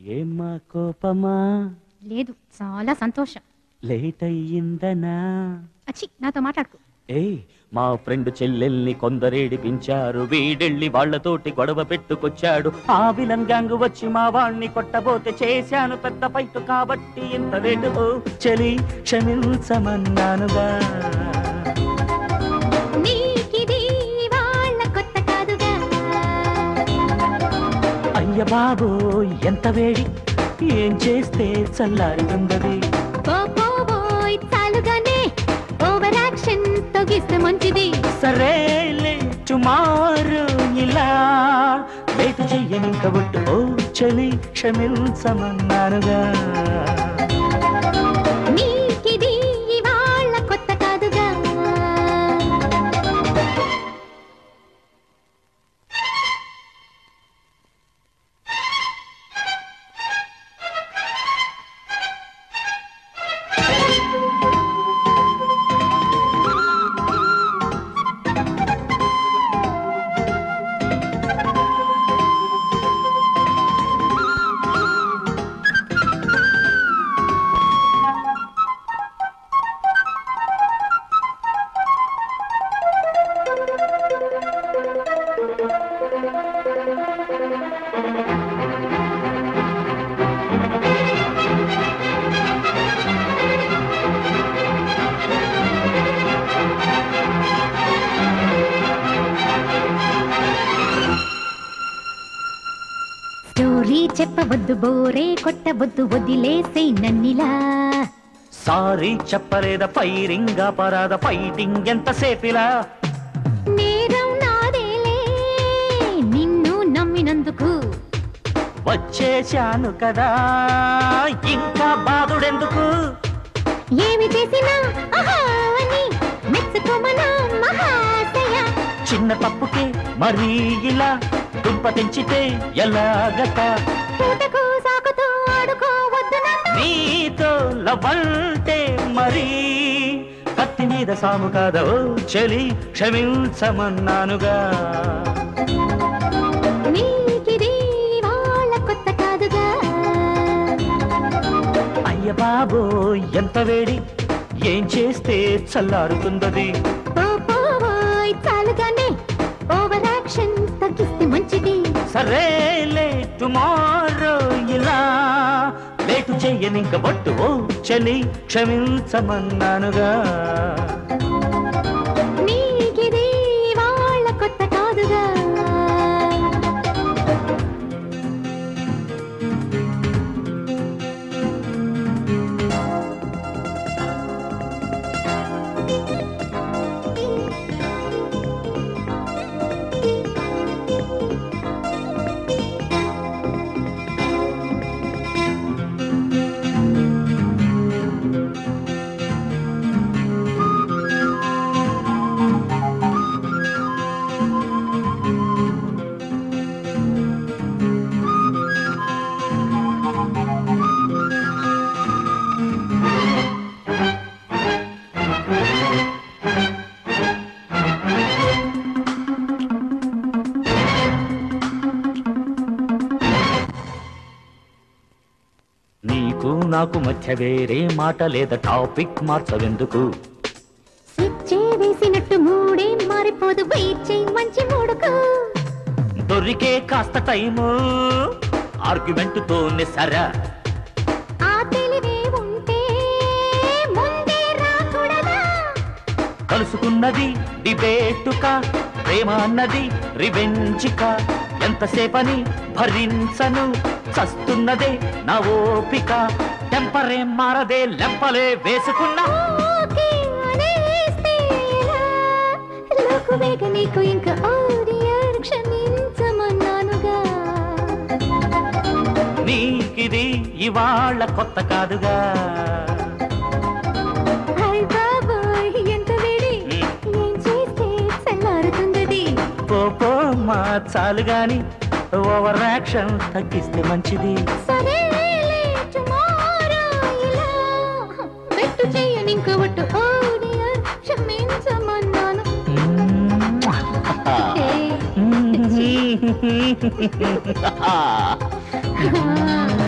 ఏమ్మా కోపమా? లేదు, చాలా సంతోషం. లేట్ అయ్యిందనా? అచ్చి, నాతో మాట్లాడుకో. ఏయ్, మా ఫ్రెండ్ చెల్లెల్ని కొందరేడిపించారు, వీడెళ్ళి వాళ్లతోటి గొడవ పెట్టుకొచ్చాడు. ఆ విలన్ గ్యాంగ్ వచ్చి మా వాణ్ణి కొట్టబోతే చేశాను పెద్ద ఫైట్, కాబట్టి ఇంత లేటు. చలి క్షమించమన్నానుగా. అయ్య బాబో ఎంత వేడి, ఏం చేస్తే చల్లారుతుందది. మంచిది సరేలే టుమారో ఇలా లేటు చెయ్యని కాబట్టి ఓ చలి క్షమించమన్నానుగా. నీకిది ఇవాళ కొత్త కాదుగా. చెప్పవద్దు, బోరే కొట్టవద్దు, వదిలేసే నన్నిలా. సారీ చెప్పలేదా, ఫైరింగ్ అపరాధ, ఫైటింగ్ ఎంతసేపిలా. నేరం నాదేలే నిన్ను నమ్మినందుకు. వచ్చేశాను కదా ఇంకా బాధుడెందుకు. ఏమి చేసినా అని మెచ్చుకోమనా మహాశయ. చిన్న తప్పుకే మరీ ఇలా దుంప తెంచితే ఎలాగట. పూటకు సాకుతో ఆడుకోవద్దు నీతో లవ్వంటే మరీ కత్తి మీద సాము కాదా. ఓ చలి క్షమించమన్నానుగా. నీకిది వాళ్ళ కొత్త కాదుగా. అయ్య బాబో ఎంత వేడి, ఏం చేస్తే చల్లారుతుందది. చాలుగానే ఓవర్ యాక్షన్ తగ్గిస్తే మంచిది. సరేలే టుమారో ఇలా లేటు చెయ్యనింక బొట్టు. ఓ చలి క్షమించమన్నానుగా. నీకిది వాళ్ళ కొత్త కాదుగా. నీకు నాకు మధ్య వేరే మాట లేదా, టాపిక్ మార్చవెందుకు. స్విచ్ వేసినట్టు మూడే మారిపోదు, వెయిట్ చేయి మంచి మూడుకు. దొరికే కాస్త టైము ఆర్గ్యుమెంట్ తోనే సరా. ఆ తెలివే ఉంటే ముందే రాకూడదా. కలుసుకున్నది డిబేటుకా, ప్రేమ అన్నది రివెంజికా. ఎంతసేపని భరించను, చస్తున్నదే నా ఓపిక. టెంపరే మారదే, లెంపలే వేసుకున్నా. నీకు ఇంకా క్షమించమన్నానుగా. నీకిది ఇవాళ కొత్త కాదుగా. ఎంత వేడి, ఏం చేస్తే చల్లారుతుందది. పోపో మా చాలు గాని ఓవర్ యాక్షన్ తగ్గిస్తే మంచిది. సరేలే టుమారో ఇలా పెట్టు చెయ్యని ఇంక ఒట్టు. ఓ డియర్ క్షమించమన్నాను. Ha